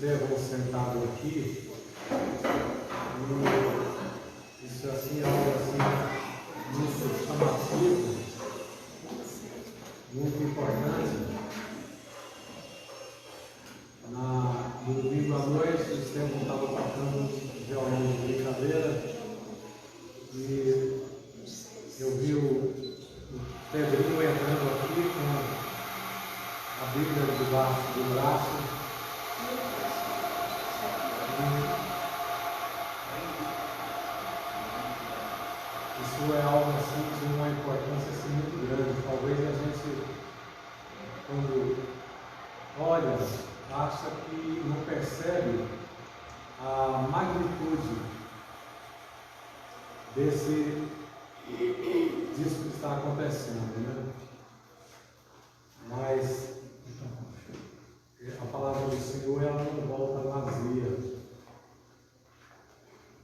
Estevão sentado aqui, e isso assim é algo assim muito chamativo, muito importante. No domingo à noite, o Estevão estava tocando violão de brincadeira e eu vi o Pedrinho entrando aqui com a Bíblia debaixo do braço. Isso é algo assim de uma importância assim, muito grande. Talvez a gente, quando olha, acha que não percebe a magnitude disso que está acontecendo, né? Mas a palavra do Senhor, ela não volta vazia.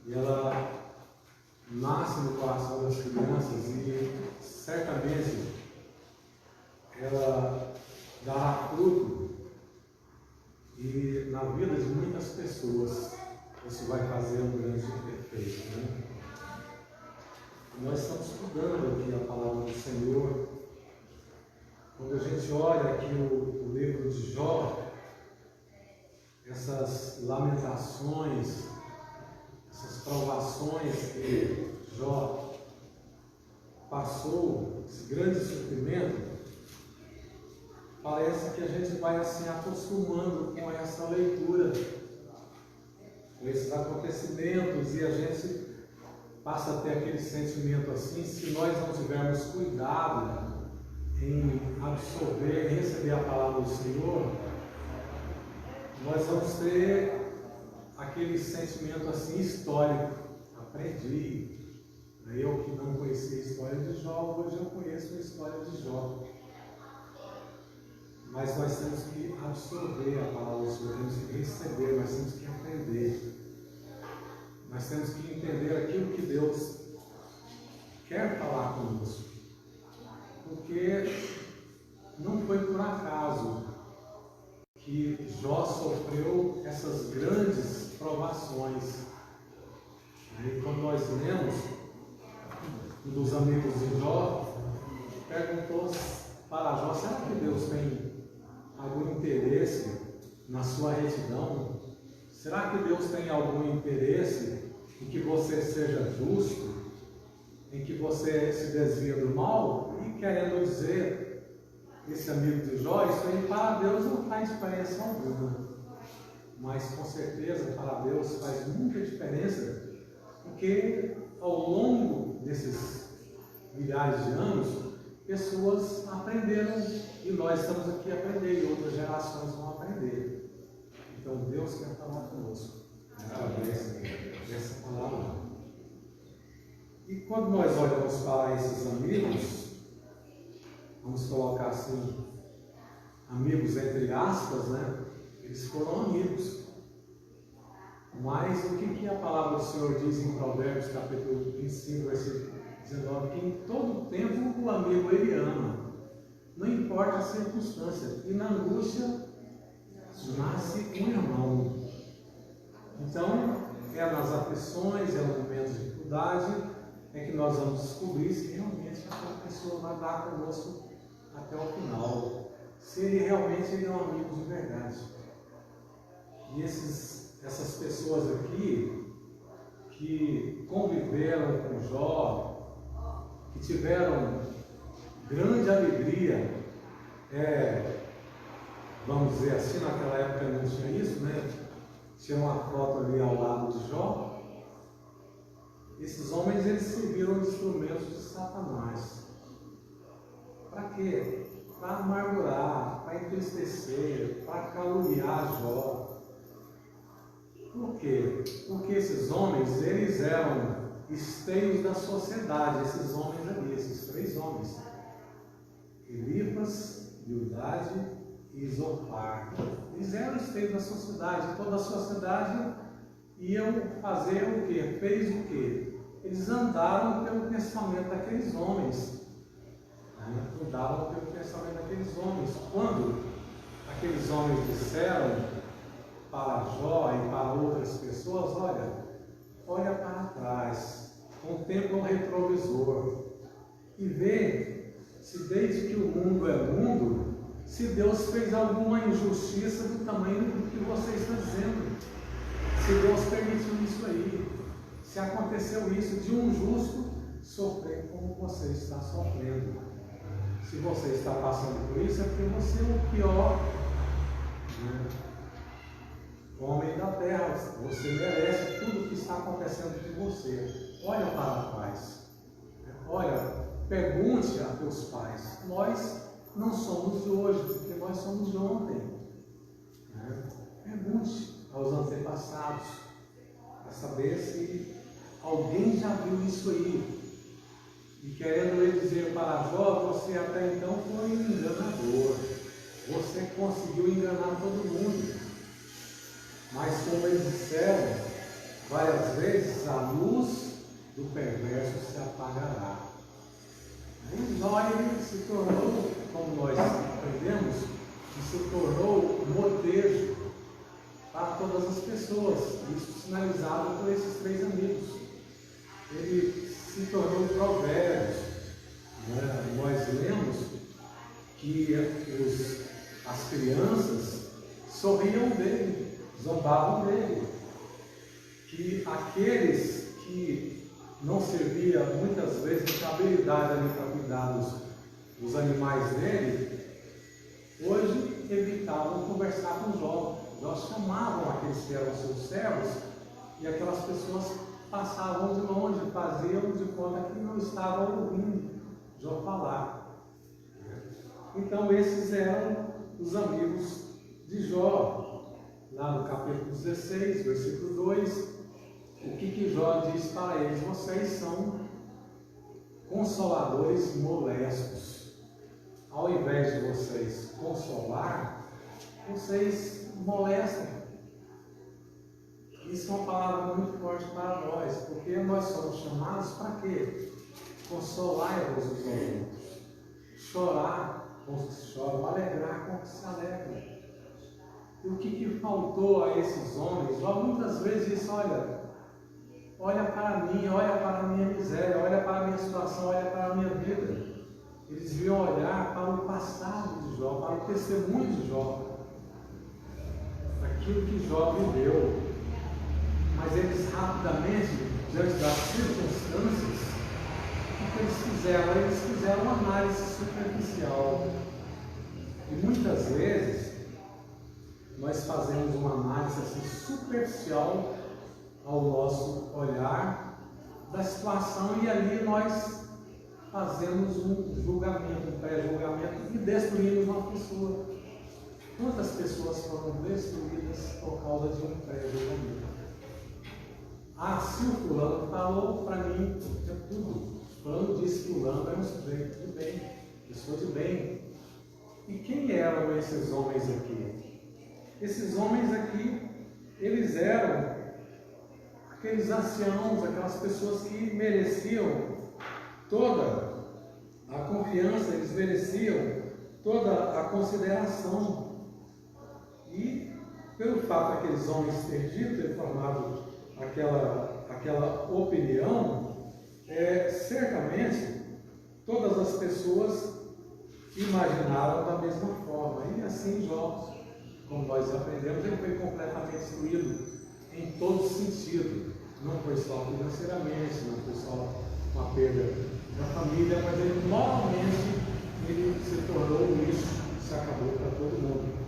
E ela nasce no coração das crianças e certamente ela dará fruto, e na vida de muitas pessoas isso vai fazer um grande efeito, né? Nós estamos estudando aqui a palavra do Senhor. Quando a gente olha aqui o livro de Jó, essas lamentações, essas provações que Jó passou, esse grande sofrimento, parece que a gente vai assim acostumando com essa leitura, com esses acontecimentos, e a gente passa a ter aquele sentimento assim, se nós não tivermos cuidado em absorver e receber a palavra do Senhor, nós vamos ter aquele sentimento assim histórico. Aprendi. Eu que não conhecia a história de Jó, hoje eu conheço a história de Jó. Mas nós temos que absorver a palavra do Senhor, temos que receber, nós temos que aprender. Nós temos que entender aquilo que Deus quer falar conosco. Porque não foi por acaso que Jó sofreu essas grandes provações. E quando nós lemos, um dos amigos de Jó perguntou para Jó: será que Deus tem algum interesse na sua retidão? Será que Deus tem algum interesse em que você seja justo, em que você se desvie do mal? E querendo dizer, esse amigo de Jó, isso aí para Deus não faz diferença alguma, mas com certeza para Deus faz muita diferença, porque ao longo desses milhares de anos, pessoas aprenderam, e nós estamos aqui a aprender, e outras gerações vão aprender. Então Deus quer falar conosco através dessa palavra. E quando nós olhamos para esses amigos, vamos colocar assim, amigos entre aspas, né? Eles foram amigos. Mas o que a palavra do Senhor diz em Provérbios capítulo 25, versículo 19? Que em todo tempo o amigo ele ama, não importa a circunstância, e na angústia nasce um irmão. Então, é nas aflições, é no momento de dificuldade, é que nós vamos descobrir se realmente aquela pessoa vai dar conosco até o final, se ele realmente é um amigo de verdade. E essas pessoas aqui que conviveram com Jó, que tiveram grande alegria, vamos dizer assim, naquela época não tinha isso, né? Tinha uma foto ali ao lado de Jó. Esses homens, eles serviram de instrumentos de Satanás. Para quê? Para amargurar, para entristecer, para caluniar Jó. Por quê? Porque esses homens, eles eram esteios da sociedade, esses homens ali, esses três homens. Elifas, Bildade e Zofar. Eles eram esteios da sociedade. Toda a sociedade iam fazer o quê? Fez o quê? Eles andaram pelo pensamento daqueles homens. Andaram pelo pensamento daqueles homens. Quando aqueles homens disseram para Jó e para outras pessoas, olha para trás, contempla o retrovisor e vê se desde que o mundo é mundo, se Deus fez alguma injustiça do tamanho do que você está dizendo. Se Deus permitiu isso aí, se aconteceu isso de um justo sofrer como você está sofrendo. Se você está passando por isso, é porque você é o pior homem da terra. Você merece tudo o que está acontecendo de você. Olha para trás. Pergunte a teus pais. Nós não somos de hoje, porque nós somos de ontem. Pergunte aos antepassados para saber se alguém já viu isso aí. E querendo ele dizer para Jó, você até então foi um enganador. Você conseguiu enganar todo mundo. Mas como eles disseram várias vezes, a luz do perverso se apagará. E Jó se tornou, como nós aprendemos, se tornou motejo para todas as pessoas. Isso sinalizado por esses 3 amigos. Ele se tornou provérbios. Nós lemos que as crianças sorriam dele, zombavam dele, que aqueles que não serviam muitas vezes de habilidade ali para cuidar dos animais dele, hoje evitavam conversar com Jó. Jó chamavam aqueles que eram seus servos e aquelas pessoas passavam de longe, faziam de conta que não estavam ouvindo Jó falar. Então esses eram os amigos de Jó. Lá no capítulo 16, versículo 2, o que Jó diz para eles? Vocês são consoladores molestos. Ao invés de vocês consolar, vocês molestam. Isso é uma palavra muito forte para nós, porque nós somos chamados para quê? Consolar-vos uns aos outros, chorar com os que choram, alegrar com os que se alegram. E o que faltou a esses homens? Jó muitas vezes disse, olha para mim, olha para a minha miséria, olha para a minha situação, olha para a minha vida. Eles deviam olhar para o passado de Jó, para o testemunho de Jó, aquilo que Jó viveu. Mas eles rapidamente, diante das circunstâncias, o que eles fizeram? Eles fizeram uma análise superficial. E muitas vezes nós fazemos uma análise assim, superficial ao nosso olhar da situação e ali nós fazemos um julgamento, um pré-julgamento e destruímos uma pessoa. Quantas pessoas foram destruídas por causa de um pré-julgamento? Se o fulano falou para mim, é tudo. O fulano disse que o fulano era um sujeito de bem, pessoa de bem. E quem eram esses homens aqui? Esses homens aqui, eles eram aqueles anciãos, aquelas pessoas que mereciam toda a confiança, eles mereciam toda a consideração. E pelo fato daqueles homens ter dito, ter formado aquela opinião, certamente todas as pessoas imaginaram da mesma forma. E assim Jó, como nós aprendemos, ele foi completamente destruído em todo sentido. Não foi só financeiramente, não foi só uma perda da família, mas ele moralmente ele se tornou um lixo, se acabou para todo mundo.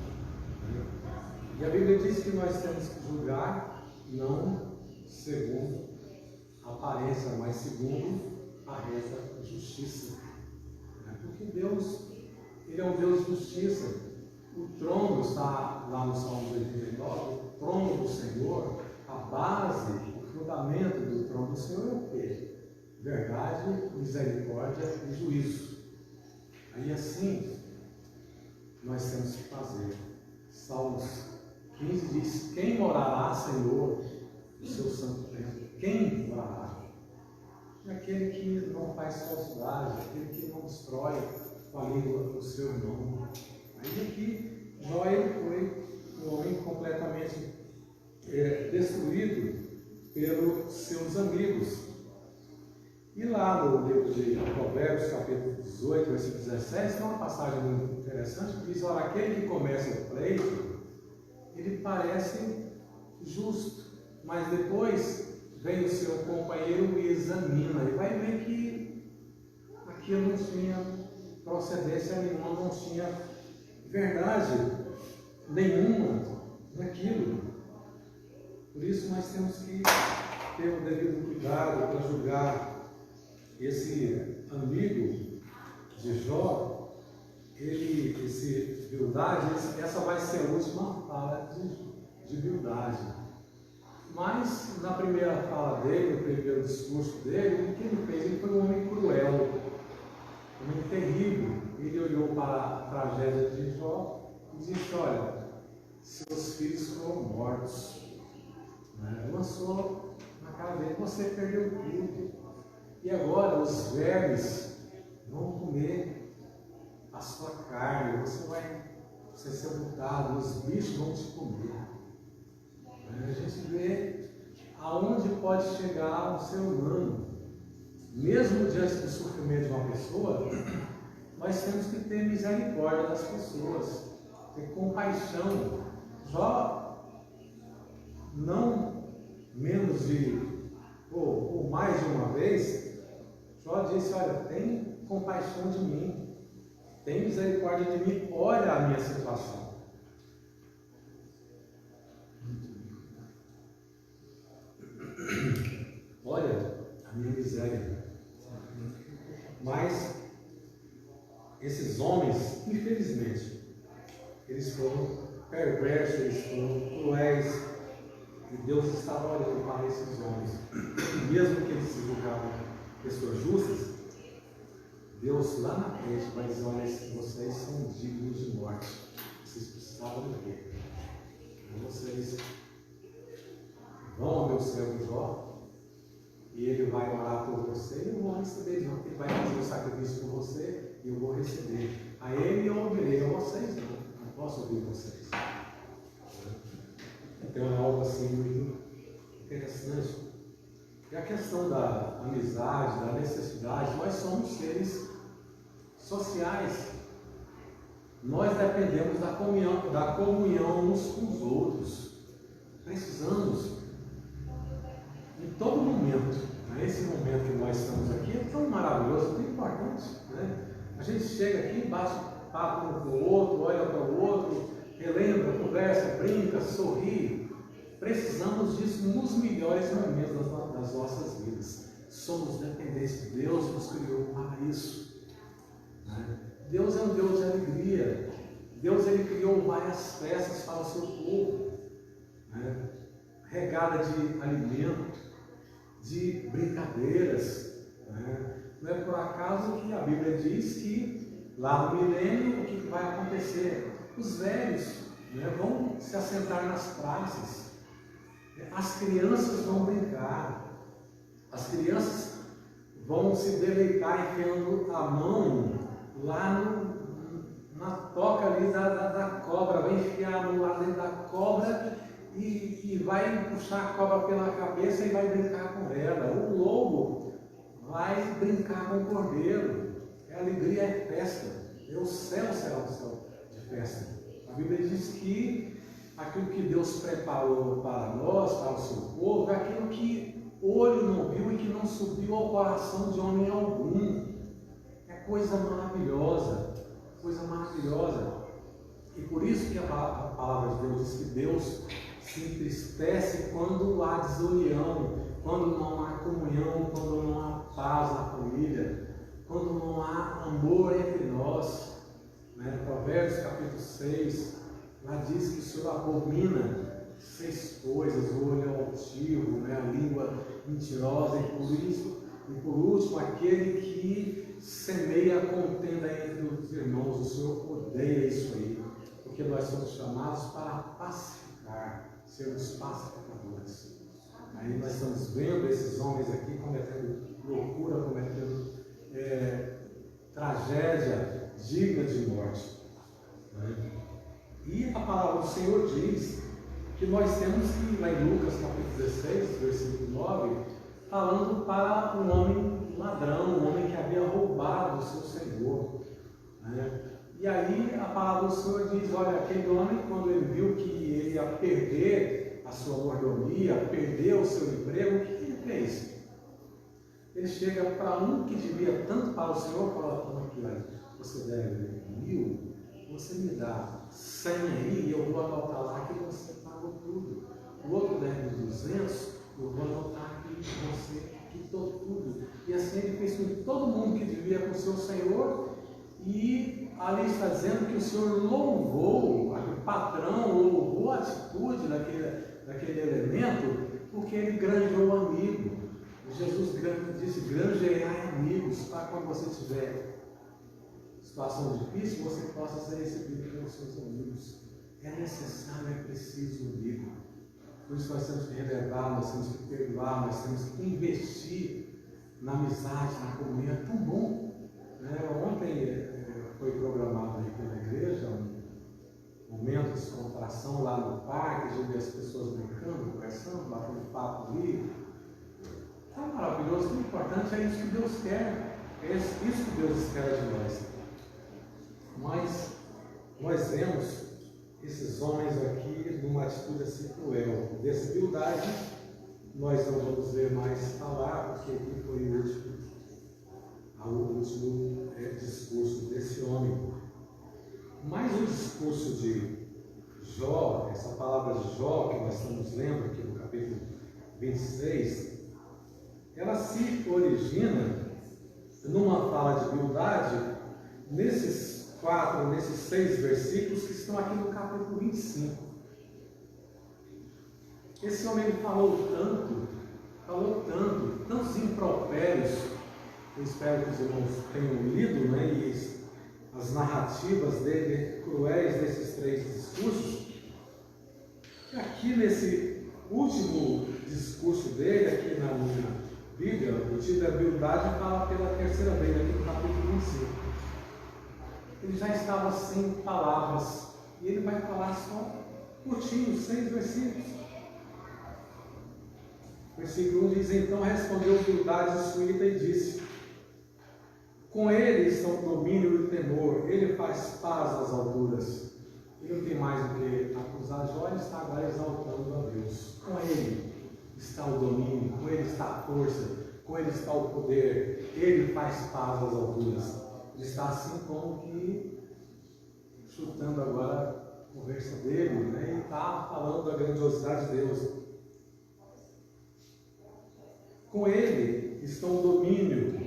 E a Bíblia diz que nós temos que julgar não segundo a aparência, mas segundo a reta justiça. Porque Deus, Ele é um Deus de justiça. O trono está lá no Salmo 89, o trono do Senhor, a base, o fundamento do trono do Senhor é o quê? Verdade, misericórdia e juízo. Aí assim, nós temos que fazer. Salmos 15 diz, quem morará, Senhor, no seu santo templo? Quem morará? Aquele que não faz falsidade, aquele que não destrói com a língua do seu irmão. Aí aqui, Jó foi um homem completamente destruído pelos seus amigos. E lá no livro de Provérbios, capítulo 18, versículo 17, tem uma passagem muito interessante que diz: olha, aquele que começa o pleito, ele parece justo, mas depois vem o seu companheiro e examina, e vai ver que aquilo não tinha procedência nenhuma, não tinha verdade nenhuma naquilo. Por isso nós temos que ter o devido cuidado para julgar esse amigo de Jó, esse Bildade. Essa vai ser a última fala de Bildade. Mas na primeira fala dele, no primeiro discurso dele, o que ele fez? Ele foi um homem cruel, um homem terrível. Ele olhou para a tragédia de Jó e disse: olha, seus filhos foram mortos. Lançou na cara dele: você perdeu tudo. E agora os vermes vão comer a sua carne, você vai ser sepultado, os bichos vão te comer. A gente vê aonde pode chegar o ser humano. Mesmo diante do sofrimento de uma pessoa, nós temos que ter misericórdia das pessoas, ter compaixão. Jó, não menos ou mais de uma vez, Jó disse: olha, tem compaixão de mim, tem misericórdia de mim, olha a minha situação. Olha a minha miséria. Mas esses homens, infelizmente, eles foram perversos, eles foram cruéis, e Deus estava olhando para esses homens. E mesmo que eles se julgavam pessoas justas, Deus lá na frente vai dizer: olha, vocês são dignos de morte, vocês precisavam morrer. Vocês vão ao meu servo Jó, e ele vai orar por você, e eu vou receber. Ele vai fazer o sacrifício por você, e eu vou receber. A ele eu ouvirei, a vocês não posso ouvir vocês. Então é algo assim muito interessante. E a questão da amizade, da necessidade, nós somos seres sociais. Nós dependemos da comunhão uns com os outros. Precisamos, em todo momento, esse momento que nós estamos aqui é tão maravilhoso, tão importante. A gente chega aqui, bate papo um com o outro, olha para o outro, relembra, conversa, brinca, sorri. Precisamos disso nos melhores momentos das nossas vidas. Somos dependentes de Deus, nos criou para isso. Deus é um Deus de alegria. Deus, ele criou várias festas para o seu povo, regada de alimento, de brincadeiras. Não é por acaso que a Bíblia diz que lá no milênio o que vai acontecer? Os velhos vão se assentar nas praças, as crianças vão brincar, as crianças vão se deleitar enfiando a mão lá na toca ali da cobra, vai enfiar a mão lá dentro da cobra e vai puxar a cobra pela cabeça e vai brincar com ela. O lobo vai brincar com o cordeiro. É alegria, é festa. O céu será um céu de festa. A Bíblia diz que aquilo que Deus preparou para nós, para o seu povo, é aquilo que o olho não viu e que não subiu ao coração de homem algum. É coisa maravilhosa, coisa maravilhosa. E por isso que a palavra de Deus diz que Deus se entristece quando há desunião, quando não há comunhão, quando não há paz na família, quando não há amor entre nós. Provérbios capítulo 6, lá diz que o Senhor abomina 6 coisas: o olho altivo, a língua mentirosa, e por último, aquele que semeia a contenda entre os irmãos. O Senhor odeia isso aí, porque nós somos chamados para pacificar, sermos pacificadores. Aí nós estamos vendo esses homens aqui cometendo loucura, cometendo tragédia digna de morte. E a palavra do Senhor diz que nós temos que, lá em Lucas capítulo 16, versículo 9, falando para um homem ladrão, um homem que havia roubado o seu Senhor, né? E aí a palavra do Senhor diz, olha, aquele homem, quando ele viu que ele ia perder a sua mordomia, perder o seu emprego, o que ele fez? Ele chega para um que devia tanto para o Senhor, fala, toma aqui, olha, você deve 1.000, você me dá 100 aí, e eu vou anotar lá que você pagou tudo. O outro deve 200, eu vou anotar que você quitou tudo. E assim ele fez com todo mundo que devia com o seu Senhor, e ali está dizendo que o Senhor louvou, o patrão louvou a atitude daquele elemento, porque ele granjeou amigo. Jesus disse, granjeai amigos, para quando você tiver situação difícil, você possa ser recebido pelos seus amigos. É necessário, é preciso amigo. Por isso nós temos que relevar, nós temos que perdoar, nós temos que investir na amizade, na comunhão. É tão bom, né? Ontem foi programado aí pela igreja um momento de descontração lá no parque, de ver as pessoas brincando, conversando, batendo papo ali. É maravilhoso, o importante é isso que Deus quer, é isso que Deus espera de nós. Mas nós vemos esses homens aqui numa atitude assim cruel, desigualdade. Nós não vamos ver mais falar, porque aqui foi o último discurso desse homem. Mas o discurso de Jó, essa palavra de Jó que nós estamos lendo aqui no capítulo 26, ela se origina numa fala de humildade nesses 6 versículos que estão aqui no capítulo 25. Esse homem falou tantos impropérios. Eu espero que os irmãos tenham lido, né, e as narrativas dele cruéis desses 3 discursos. E aqui nesse último discurso dele, aqui na minha Bíblia, o título da humildade fala pela 3ª vez, aqui no capítulo 25. Ele já estava sem palavras, e ele vai falar só curtinho, 6 versículos. Versículo 1 diz, então respondeu humildade suíta e disse, com ele estão o domínio e o temor, ele faz paz às alturas. Ele não tem mais do que acusar Jó, ele está agora exaltando a Deus. Com ele está o domínio, com ele está a força, com ele está o poder, ele faz paz às alturas. Ele está assim como que chutando agora a conversa dele, né? E está falando da grandiosidade de Deus. Com ele está o domínio,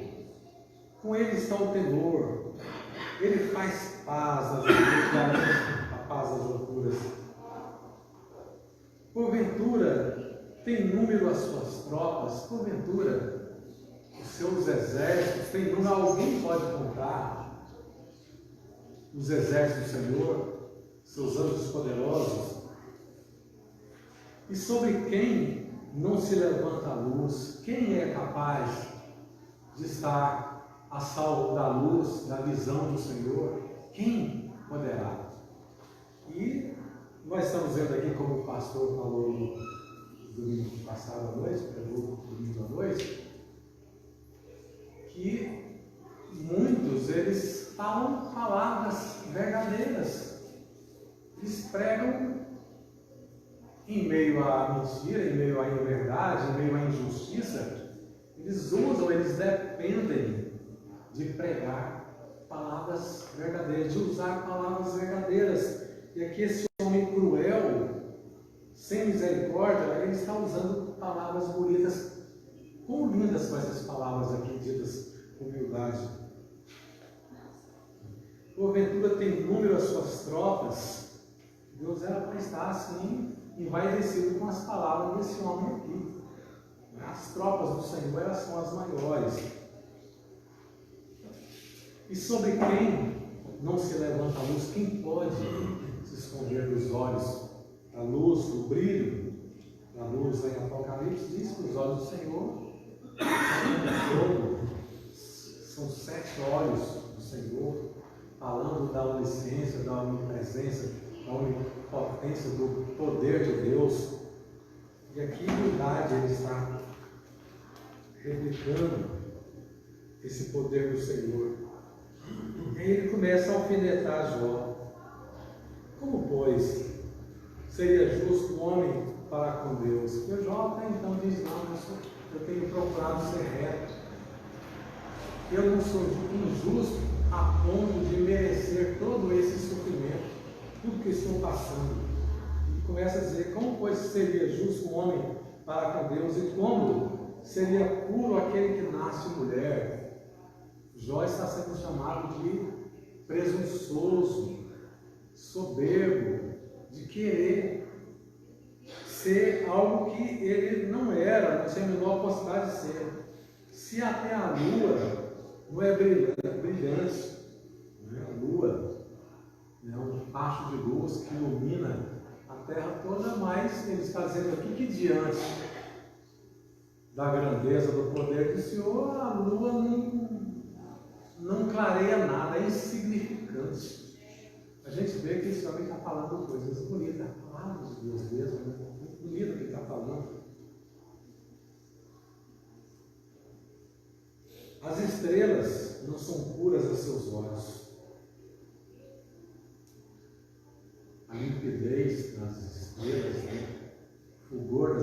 com ele está o temor, ele faz paz às alturas, a paz às alturas. Porventura tem número as suas tropas, porventura os seus exércitos, tem número, alguém pode contar os exércitos do Senhor, seus anjos poderosos? E sobre quem não se levanta a luz? Quem é capaz de estar a salvo da luz, da visão do Senhor? Quem poderá? E nós estamos vendo aqui, como o pastor falou no domingo passado à noite, pregou domingo à noite, que muitos, eles falam palavras verdadeiras, eles pregam em meio à mentira, em meio à inverdade, em meio à injustiça, eles dependem de pregar palavras verdadeiras, de usar palavras verdadeiras. E aqui esse homem cruel, sem misericórdia, ele está usando palavras bonitas. Quão lindas são essas palavras aqui ditas com humildade. Porventura tem número as suas tropas. Deus era para estar assim, envaidecido com as palavras desse homem aqui. As tropas do Senhor, elas são as maiores. E sobre quem não se levanta a luz, quem pode se esconder dos olhos? A luz, o brilho da luz em Apocalipse diz que os olhos do Senhor são 7 olhos do Senhor, falando da onisciência, da onipresença, da onipotência, do poder de Deus. E aqui, em verdade, ele está replicando esse poder do Senhor. E aí ele começa a alfinetar Jó. Como, pois, seria justo o homem para com Deus? E Jó até então diz: não, eu tenho procurado ser reto. Eu não sou injusto a ponto de merecer todo esse sofrimento, tudo que estou passando. E começa a dizer: como, pois, seria justo o homem para com Deus? E como seria puro aquele que nasce mulher? Jó está sendo chamado de presunçoso, soberbo, de querer ser algo que ele não era, não tinha a menor possibilidade de ser. Se até a lua não é brilhante, né? A lua é um facho de luz que ilumina a terra toda, mas ele está dizendo aqui que diante da grandeza do poder do Senhor, a lua não clareia nada, é insignificante. A gente vê que esse homem está falando coisas bonitas, palavras de Deus mesmo, né? Muito bonito que ele está falando. As estrelas não são puras a seus olhos. A limpidez das estrelas, né? Fulgor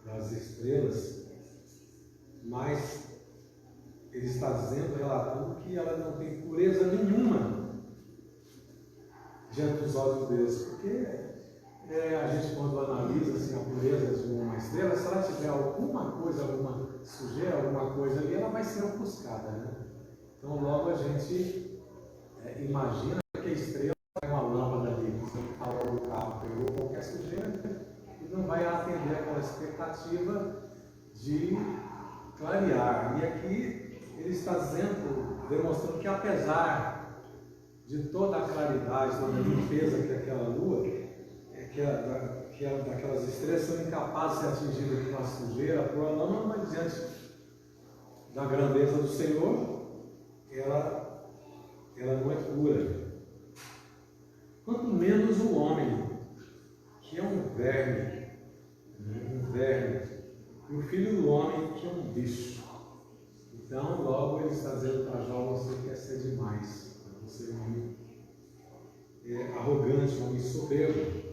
das estrelas, mas ele está dizendo, relatando que ela não tem pureza nenhuma diante dos olhos de Deus, porque a gente, quando analisa assim, a pureza de uma estrela, se ela tiver alguma coisa, alguma sujeira, alguma coisa ali, ela vai ser ofuscada, né? Então logo a gente imagina que a estrela é uma lâmpada ali, o carro pegou qualquer sujeira e não vai atender aquela expectativa de clarear. E aqui ele está dizendo, demonstrando que apesar de toda a claridade, toda a limpeza que aquela lua, daquelas estrelas são incapazes de ser atingidas por uma sujeira, por uma lama, mas diante da grandeza do Senhor, ela não é pura. Quanto menos o homem, que é um verme, e o filho do homem, que é um bicho. Então, logo ele está dizendo para Jó: você quer ser demais, você é um homem arrogante, um homem soberbo.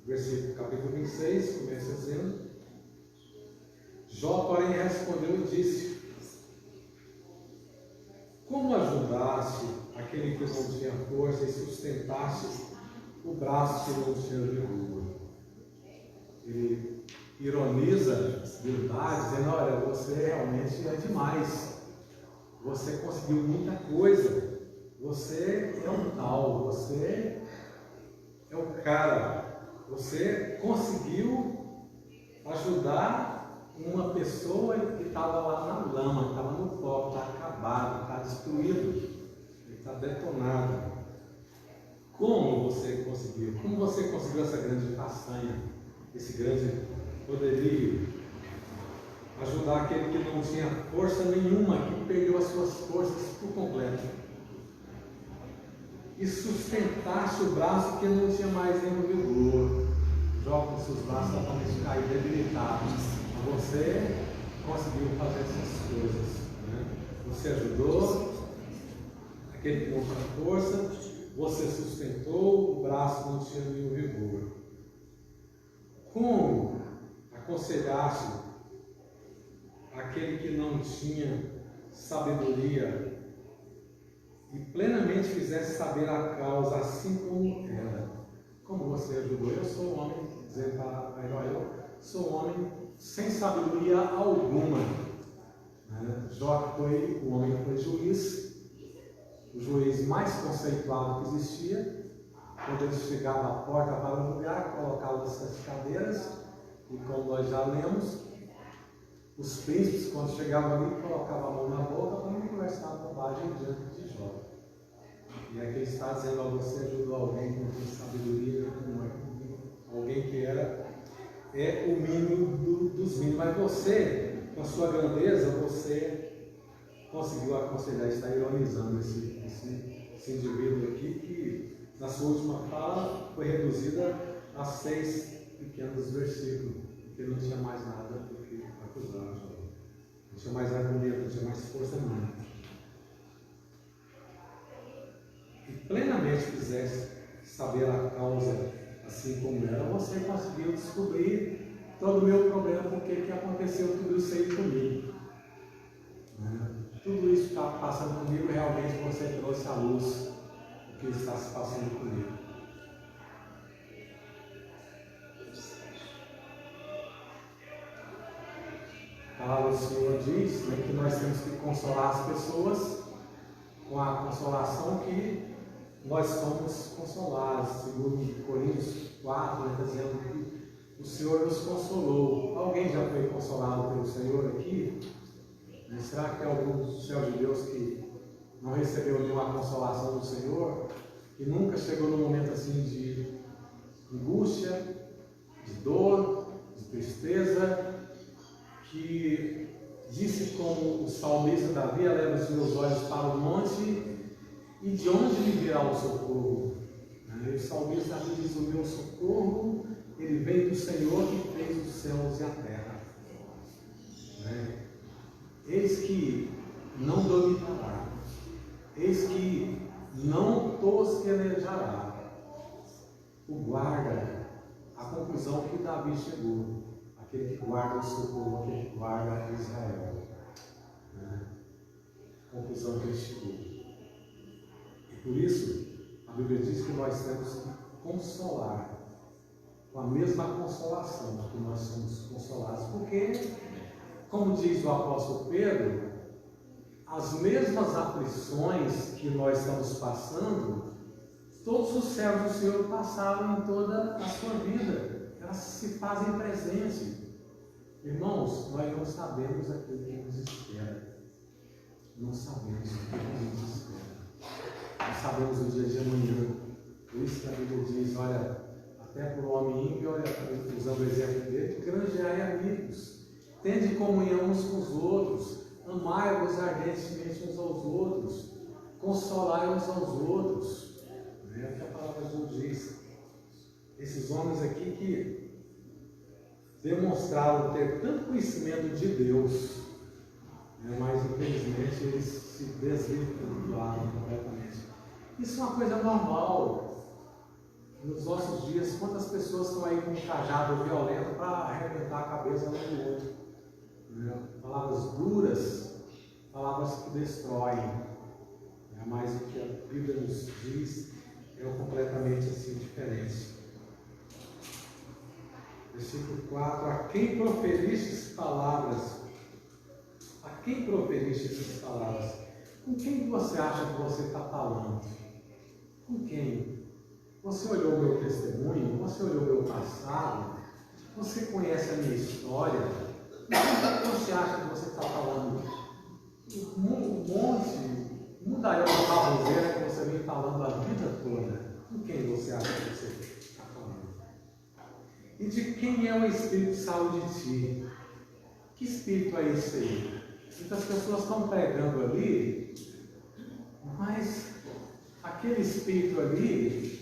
Versículo capítulo 26 começa dizendo: Jó, porém, respondeu e disse: como ajudaste aquele que não tinha força e sustentaste o braço que não tinha vigor? Ele ironiza verdade, dizendo: olha, você realmente é demais, você conseguiu muita coisa, você é um tal, você é o cara, você conseguiu ajudar uma pessoa que estava lá na lama, estava no pó, está acabado, está destruído, está detonado. Como você conseguiu? Como você conseguiu essa grande façanha, esse grande poderio? Ajudar aquele que não tinha força nenhuma, que perdeu as suas forças por completo. E sustentaste o braço que não tinha mais nenhum vigor. Jó com seus braços totalmente caídos, debilitados. Você conseguiu fazer essas coisas, né? Você ajudou aquele que não tinha força, você sustentou, o braço não tinha nenhum vigor. Como aconselhaste aquele que não tinha sabedoria e plenamente fizesse saber a causa, assim como era? Como você ajudou? Eu sou um homem, dizendo para eu sou um homem sem sabedoria alguma. Jó foi o homem que foi juiz, o juiz mais conceituado que existia. Quando ele chegava à porta para o lugar, colocava essas cadeiras, e como nós já lemos, os príncipes, quando chegavam ali, colocavam a mão na boca para não conversar bobagem diante de Jó. E aqui ele está dizendo: a você ajudou alguém que não tem sabedoria, alguém que é o mínimo dos mínimos, mas você, com a sua grandeza, você conseguiu aconselhar, está ironizando esse indivíduo aqui, que na sua última fala, foi reduzida a 6 pequenos versículos, porque não tinha mais nada do que acusar. Não tinha mais argumento, não tinha mais força nenhuma. E plenamente quisesse saber a causa, assim como era, você conseguiu descobrir todo o meu problema, porque que aconteceu tudo isso aí comigo. Tudo isso que está passando comigo, realmente você trouxe à luz o que está se passando comigo. A palavra do Senhor diz, né, que nós temos que consolar as pessoas com a consolação que nós somos consolados. Segundo Coríntios 4, está dizendo que o Senhor nos consolou. Alguém já foi consolado pelo Senhor aqui? Será que tem algum do céu de Deus que não recebeu nenhuma consolação do Senhor? Que nunca chegou num momento assim de angústia, de dor, de tristeza, que disse como o salmista Davi: eleva os meus olhos para o monte, e de onde me virá o socorro? O salmista Davi diz: o meu socorro, ele vem do Senhor que fez os céus e a terra. Eis que não dormitará, eis que não tosquenejará. O guarda, a conclusão que Davi chegou, aquele que guarda o seu povo, aquele que guarda Israel. A conclusão que ele chegou. E por isso, a Bíblia diz que nós temos que consolar com a mesma consolação que nós somos consolados, porque, como diz o apóstolo Pedro, as mesmas aflições que nós estamos passando, todos os servos do Senhor passaram em toda a sua vida. Elas se fazem presente. Irmãos, nós não sabemos aquilo que nos espera. Não sabemos o que nos espera. Não sabemos o dia de amanhã. Por isso que a Bíblia diz, olha, até por um homem ímpio, olha, usando o exemplo dele, granjeai amigos, tende comunhão uns com os outros, amai-vos ardentemente uns aos outros, consolai uns aos outros. É o que a palavra de Deus diz. Esses homens aqui que demonstraram ter tanto conhecimento de Deus, mas infelizmente eles se desvirtuaram completamente. Isso é uma coisa normal. Nos nossos dias, quantas pessoas estão aí com um cajado violento para arrebentar a cabeça um do outro? Palavras duras, palavras que destroem. Mas o que a Bíblia nos diz é completamente assim diferente. Versículo 4: a quem proferistes palavras? A quem proferistes essas palavras? Com quem você acha que você está falando? Com quem? Você olhou o meu testemunho? Você olhou o meu passado? Você conhece a minha história? Com quem você acha que você está falando? Um monte, mudaria uma baboseira que você vem falando a vida toda. Com quem você acha que você está falando? E de quem é o Espírito que saiu de ti? Que Espírito é esse aí? Muitas pessoas estão pregando ali, mas aquele Espírito ali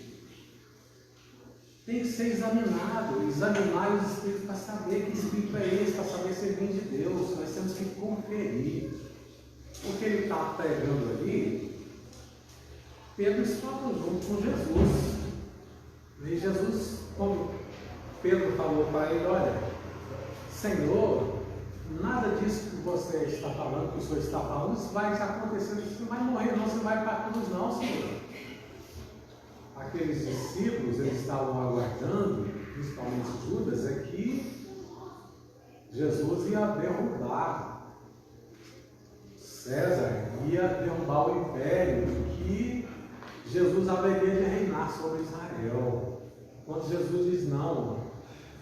tem que ser examinado. Examinar os Espíritos para saber que Espírito é esse, para saber se ele vem de Deus. Nós temos que conferir. O que ele está pregando ali, Pedro estava junto com Jesus. E Jesus, como Pedro falou para ele: olha, Senhor, nada disso que você está falando, que o Senhor está falando, isso vai acontecer, você não vai morrer não, você não vai para a cruz não, Senhor. Aqueles discípulos, eles estavam aguardando, principalmente Judas, é que Jesus ia derrubar César, ia derrubar o império, que Jesus haveria de reinar sobre Israel. Quando Jesus diz: não,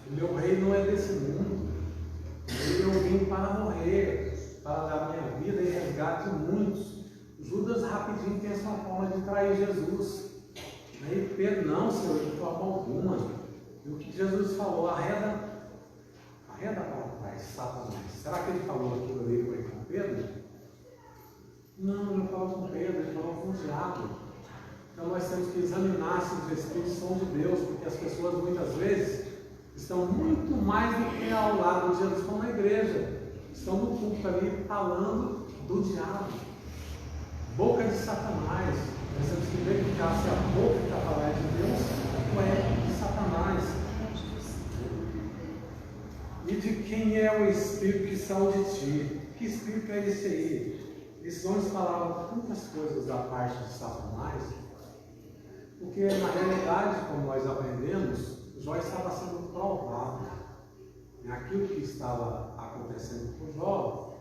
o meu reino não é desse mundo, eu vim para morrer, para dar minha vida e resgate de muitos. Judas rapidinho pensa uma forma de trair Jesus. Aí Pedro: não, Senhor, de forma alguma. E o que Jesus falou: arreda para trás, Satanás. Será que ele falou aquilo ali foi com Pedro? Não, ele falou com Pedro, ele falou com o diabo. Então nós temos que examinar se os Espíritos são de Deus, porque as pessoas muitas vezes estão muito mais do que ao lado de Jesus, como na igreja. Estão no culto ali falando do diabo, boca de Satanás. Nós temos que verificar se a boca que está falando é de Deus ou é de Satanás. E de quem é o Espírito que saiu de ti? Que Espírito é esse aí? Esses homens falavam tantas coisas da parte de Satanás, porque na realidade, como nós aprendemos, Jó estava sendo provado. Aquilo que estava acontecendo com Jó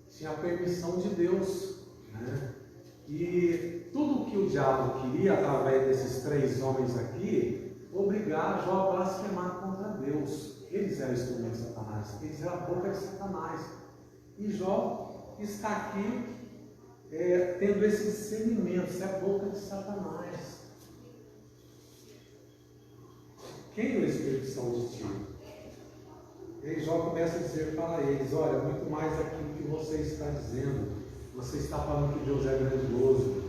tinha a permissão de Deus, né? E tudo que o diabo queria, através desses 3 homens aqui, obrigar Jó a blasfemar contra Deus. Eles eram instrumentos de Satanás, eles eram a boca de Satanás. E Jó está aqui tendo esse discernimento, se é a boca de Satanás. Quem é o Espírito Santo de ti? E aí Jó começa a dizer para eles: olha, muito mais aquilo que você está dizendo. Você está falando que Deus é grandioso.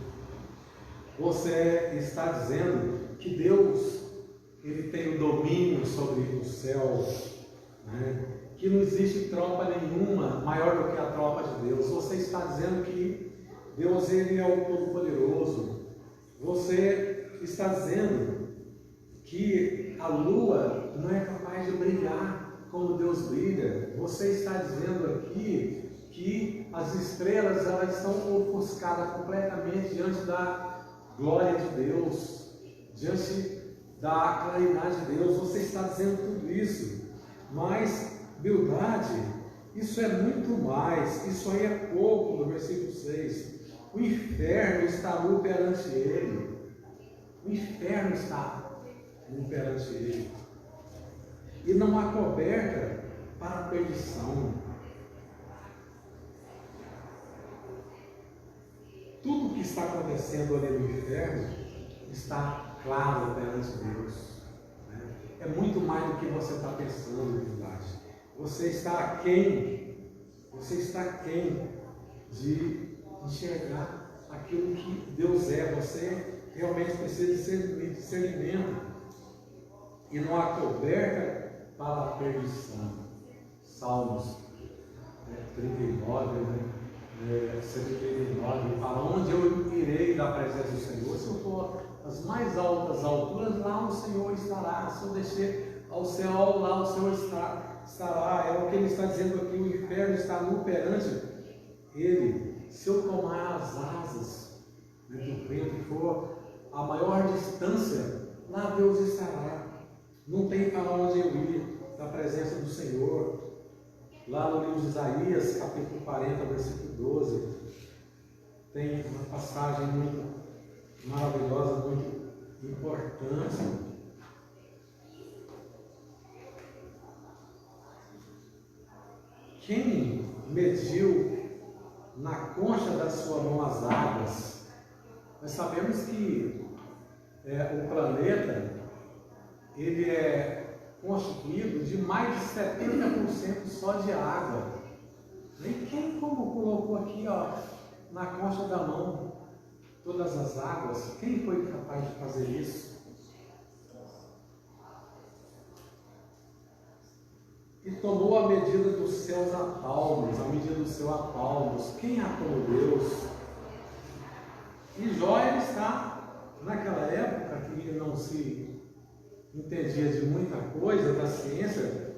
Você está dizendo que Deus, Ele tem o domínio sobre o céu, né? Que não existe tropa nenhuma maior do que a tropa de Deus. Você está dizendo que Deus, Ele é o Todo-Poderoso. Você está dizendo que a lua não é capaz de brilhar como Deus brilha. Você está dizendo aqui que as estrelas, elas estão ofuscadas completamente diante da glória de Deus, diante da claridade de Deus. Você está dizendo tudo isso, mas Bildade, isso é muito mais. Isso aí é pouco. No versículo 6, o inferno está nu perante ele. O inferno está nu perante ele, e não há coberta para a perdição. Tudo que está acontecendo ali no inferno está claro perante Deus, né? É muito mais do que você está pensando, na verdade. Você está aquém de enxergar aquilo que Deus é. Você realmente precisa de discernimento, e não há coberta para a perdição. Salmos 39, 139, para onde eu irei da presença do Senhor? Se eu for às mais altas alturas, lá o Senhor estará. Se eu descer ao céu, lá o Senhor estará. É o que ele está dizendo aqui: o inferno está nu perante ele. Se eu tomar as asas do vento e for a maior distância, lá Deus estará. Não tem para onde eu ir da presença do Senhor. Lá no livro de Isaías, capítulo 40, versículo 12, tem uma passagem muito maravilhosa, muito importante. Quem mediu na concha da sua mão as águas? Nós sabemos que o planeta, ele é constituído de mais de 70% só de água. E quem como colocou aqui, na concha da mão, todas as águas? Quem foi capaz de fazer isso? E tomou a medida dos céus a palmos, a medida do céu a palmos. Quem há como Deus? E Jó, ele está naquela época que não se entendia de muita coisa da ciência.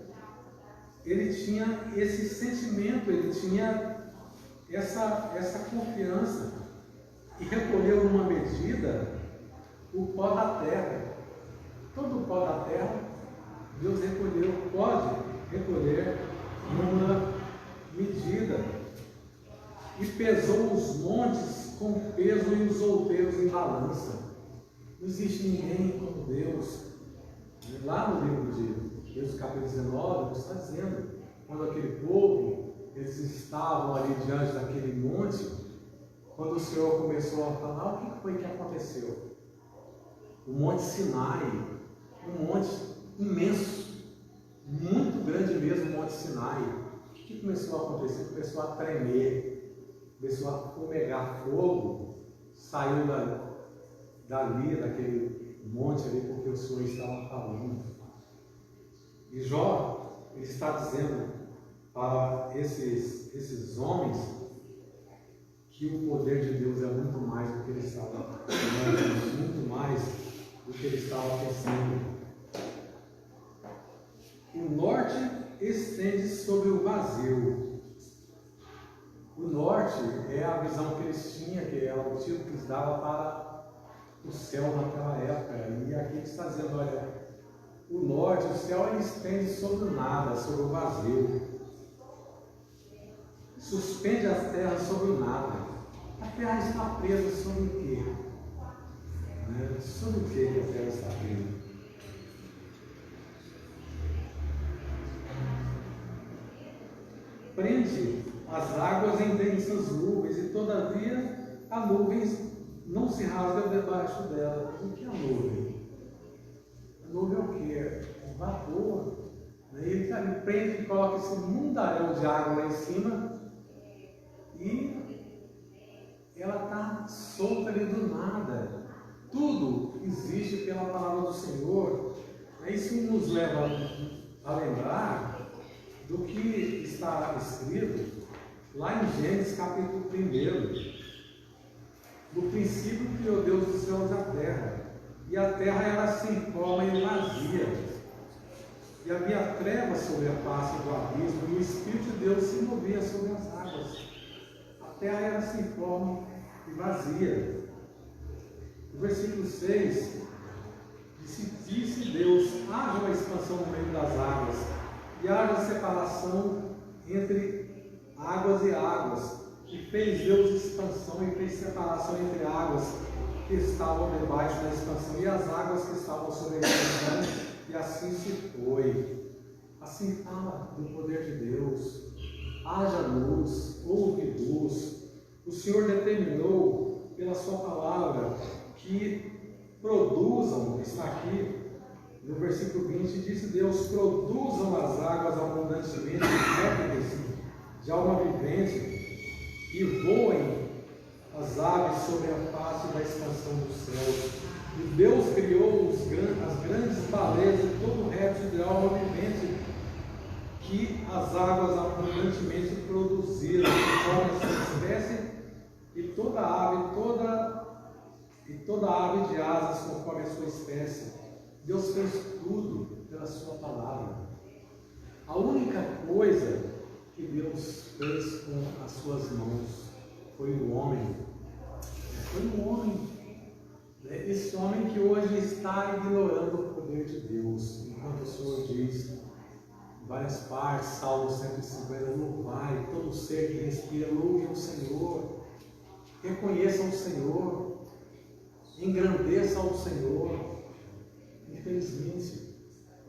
Ele tinha esse sentimento, ele tinha essa confiança, e recolheu numa medida o pó da terra. Todo o pó da terra Deus recolheu, pode recolher numa medida, e pesou os montes com peso e os outeiros em balança. Não existe ninguém como Deus. Lá no livro de Êxodo, capítulo 19, está dizendo, quando aquele povo, eles estavam ali diante daquele monte, quando o Senhor começou a falar, o que foi que aconteceu? O Monte Sinai, um monte imenso, muito grande mesmo, o Monte Sinai. O que começou a acontecer? Começou a tremer, começou a fumegar fogo, saiu dali, daquele monte ali, porque o Senhor estava falando. E Jó, ele está dizendo para esses homens que o poder de Deus é muito mais do que ele estava imaginando, muito mais do que ele estava pensando. O norte estende sobre o vazio. O norte é a visão que eles tinham, que é o título que eles davam para o céu naquela época. E aqui ele está dizendo, olha, o norte, o céu, ele estende sobre o nada, sobre o vazio. Suspende as terras sobre o nada. A terra está presa sobre o quê? Sobre o que a terra está presa? Prende as águas em densas nuvens, e todavia a nuvem não se rasga debaixo dela. O que é a nuvem? A nuvem é o que? É um vapor. Ele prende e coloca esse mundaréu de água lá em cima e ela está solta ali do nada. Tudo existe pela palavra do Senhor. Isso nos leva a lembrar do que está escrito lá em Gênesis capítulo 1. No princípio criou Deus os céus e a terra, e a terra era sem forma e vazia, e havia trevas sobre a face do abismo, e o Espírito de Deus se movia sobre as águas. A terra era sem forma e vazia. O versículo 6 disse Deus: haja uma expansão no meio das águas, e haja separação entre águas e águas. E fez Deus expansão e fez separação entre águas que estavam debaixo da expansão e as águas que estavam sobre a expansão, e assim se foi. Assim fala do poder de Deus. Haja luz, houve luz. O Senhor determinou pela sua palavra que produzam, está aqui no versículo 20, disse Deus: produzam as águas abundantemente de alma vivente, e voem as aves sobre a face da expansão do céu. E Deus criou as grandes baleias e todo o réptil de alma vivente que as águas abundantemente produziram, conforme a sua espécie, e toda ave de asas conforme a sua espécie. Deus fez tudo pela sua palavra. A única coisa que Deus fez com as suas mãos foi o homem. Foi o homem. Esse homem que hoje está ignorando o poder de Deus. Enquanto o Senhor diz em várias partes, Salmo 150, louvai todo ser que respira, louve o Senhor, reconheça o Senhor, engrandeça o Senhor. Infelizmente,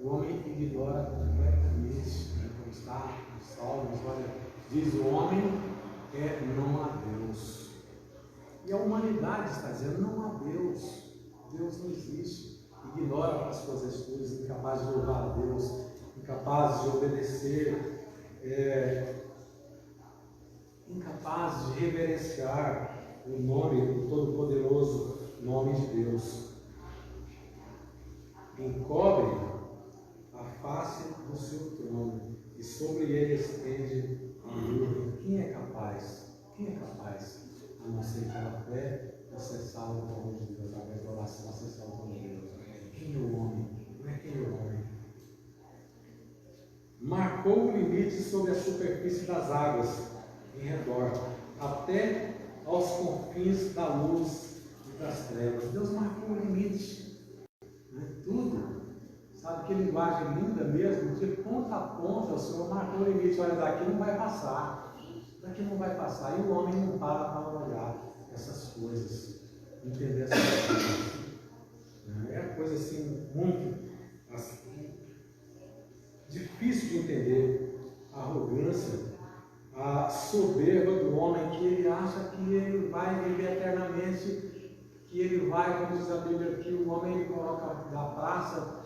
o homem ignora completamente, como está nos Salmos, olha, diz o homem não há Deus. E a humanidade está dizendo, não há Deus. Deus não existe. Ignora as suas atitudes, incapaz de louvar a Deus, incapaz de obedecer, incapaz de reverenciar o nome, o todo-poderoso nome de Deus. Encobre a face do seu trono e sobre ele estende a nuvem. Quem é capaz? Quem é capaz? A não ser pela fé, acessar o trono de Deus, através da oração, acessar o trono de Deus. Quem é o homem? Não é quem é o homem. Marcou o limite sobre a superfície das águas em redor, até aos confins da luz e das trevas. Deus marcou o limite. Tudo, sabe que linguagem linda mesmo, de ponta a ponta, o Senhor marcou o limite, olha, daqui não vai passar, e o homem não para olhar essas coisas, entender essas coisas. É uma coisa assim, muito assim, difícil de entender, a arrogância, a soberba do homem, que ele acha que ele vai viver eternamente, que ele vai, como diz a Bíblia aqui, o homem coloca da praça,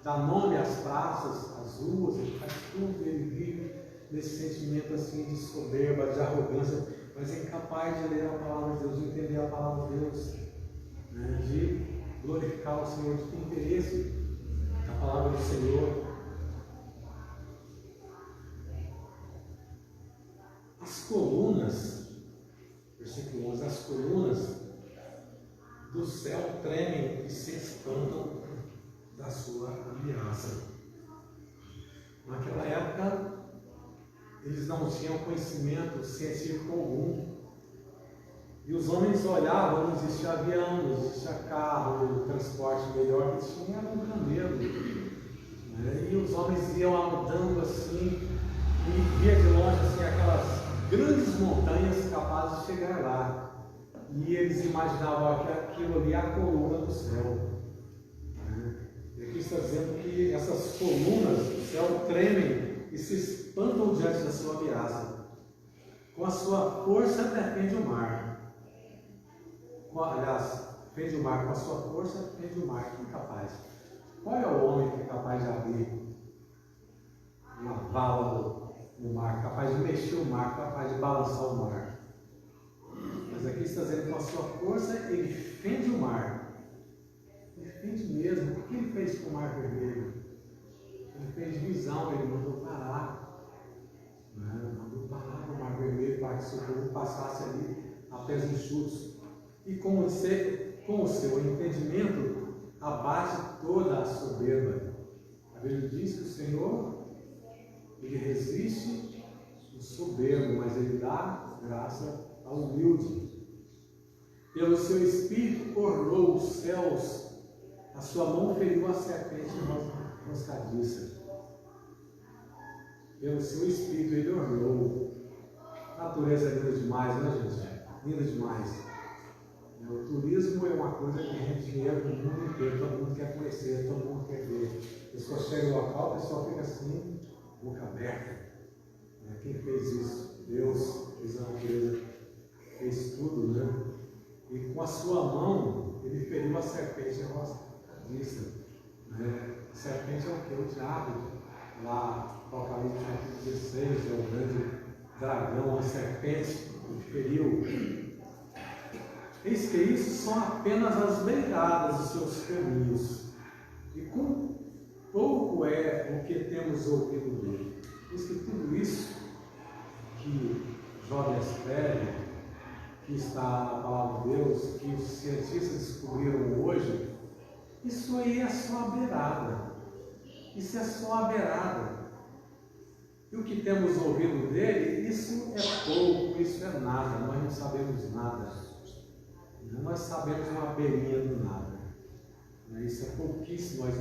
dá nome às praças, às ruas, ele faz tudo, ele vive nesse sentimento assim de soberba, de arrogância, mas é incapaz de ler a palavra de Deus, de entender a palavra de Deus. né, de glorificar o Senhor, de ter interesse na palavra do Senhor. As colunas, versículo 11, as colunas do céu tremem e se espantam da sua ameaça. Naquela época, eles não tinham conhecimento científico algum. E os homens olhavam, não existia avião, não existia carro, o transporte melhor que tinha era um camelo. Né? E os homens iam andando assim, e via de longe assim, aquelas grandes montanhas capazes de chegar lá. E eles imaginavam que aquilo ali é a coluna do céu. Né? E aqui está dizendo que essas colunas do céu tremem e se espantam diante da sua ameaça. Com a sua força defende o mar. Aliás, defende o mar, com a sua força defende o mar. Quem é capaz? Qual é o homem que é capaz de abrir uma vala no mar, capaz de mexer o mar, capaz de balançar o mar? Mas aqui está dizendo que com a sua força ele fende o mar. Ele fende mesmo. O que ele fez com o mar vermelho? Ele fez divisão, ele mandou parar. Mandou parar o mar vermelho para que o seu povo passasse ali a pés enxutos. E com o seu entendimento, abate toda a soberba. A Bíblia diz que o Senhor, ele resiste o soberbo, mas ele dá graça ao humilde. Pelo seu espírito ornou os céus, a sua mão feriu a serpente moscadiça. Pelo seu espírito ele ornou. A natureza é linda demais, né, gente? Linda demais. O turismo é uma coisa que rende dinheiro no mundo inteiro, todo mundo quer conhecer, todo mundo quer ver. A pessoa chega no local, o pessoal fica assim, boca aberta. Quem fez isso? Deus fez a natureza, fez tudo, né? E com a sua mão, ele feriu a serpente moscadiça. A serpente é o que? O diabo. Lá, Apocalipse 16, é o grande dragão, a serpente, ele feriu. Eis que isso são apenas as beiradas dos seus caminhos, e com pouco é o que temos ouvido dele. Diz que tudo isso que Jó escreve, que está na palavra de Deus, que os cientistas descobriram hoje, isso aí é só a beirada. Isso é só a beirada. E o que temos ouvido dele, isso é pouco, isso é nada, nós não sabemos nada. Nós sabemos uma beirinha do nada. Isso é pouquíssimo, mas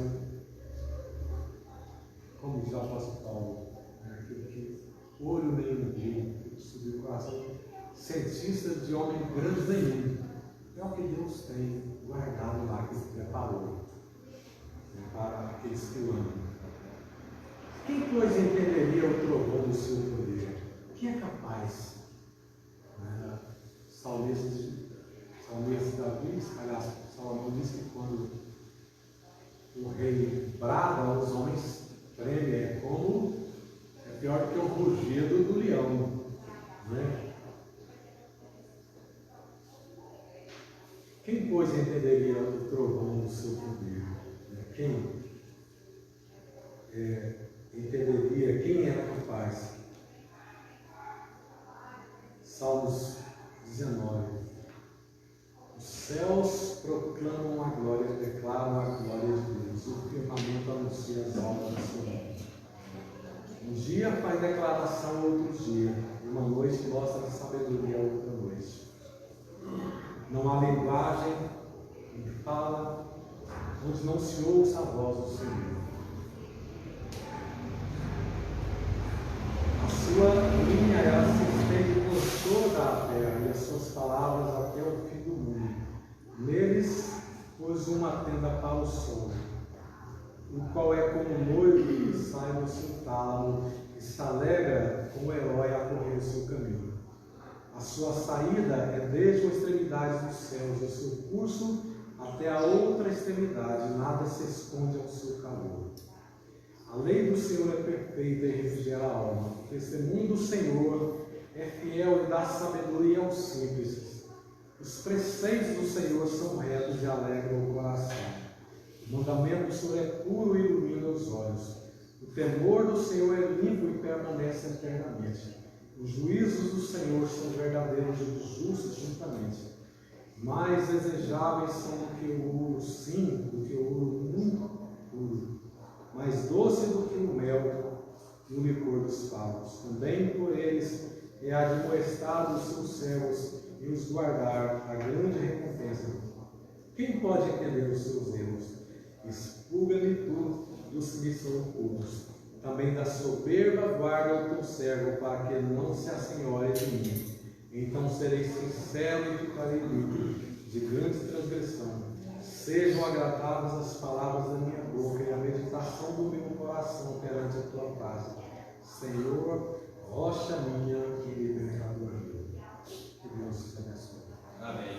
como diz o apóstolo Paulo, aquilo que olho nenhum viu, subiu o coração, cientistas de homem grande nenhum. É o que Deus tem guardado lá, que Ele preparou para aqueles que o amam. Quem, pois, entenderia o trovão do seu poder? Quem é capaz? Salmista Davi, aliás, Salomão disse que quando o rei brada, os homens tremem, é pior do que o rugido do leão, né? Quem, pois, entenderia o trovão do seu poder? Quem entenderia? Quem era capaz? Salmos 19. Os céus proclamam a glória, declaram a glória de Deus. O firmamento anuncia as obras do Senhor. Um dia faz declaração, outro dia. Uma noite mostra a sabedoria, outra noite. Não há linguagem onde fala, onde não se ouça a voz do Senhor. A sua linha, ela se estende por toda a terra, e as suas palavras até o fim do mundo. Neles pôs uma tenda para o sol, o qual é como um noivo que sai no seu tálamo e se alegra como herói a correr o seu caminho. A sua saída é desde a extremidade dos céus, o seu curso até a outra extremidade, nada se esconde ao seu calor. A lei do Senhor é perfeita e refrigera a alma. O testemunho do Senhor é fiel e dá sabedoria aos simples. Os preceitos do Senhor são retos e alegram o coração. O mandamento do Senhor é puro e ilumina os olhos. O temor do Senhor é limpo e permanece eternamente. Os juízos do Senhor são verdadeiros e justos juntamente. Mais desejáveis são do que o ouro, sim, do que o ouro muito puro. Mais doce do que o mel e o licor dos favos. Também por eles é admoestado os seus servos e os guardar a grande recompensa. Quem pode entender os seus erros? Expulga-me tu dos que me são ocultos. Também da soberba guarda o teu servo, para que ele não se assenhore de mim. Então serei sincero e ficarei livre de grande transgressão. Sejam agradáveis as palavras da minha boca e a meditação do meu coração perante a tua face. Senhor, rocha minha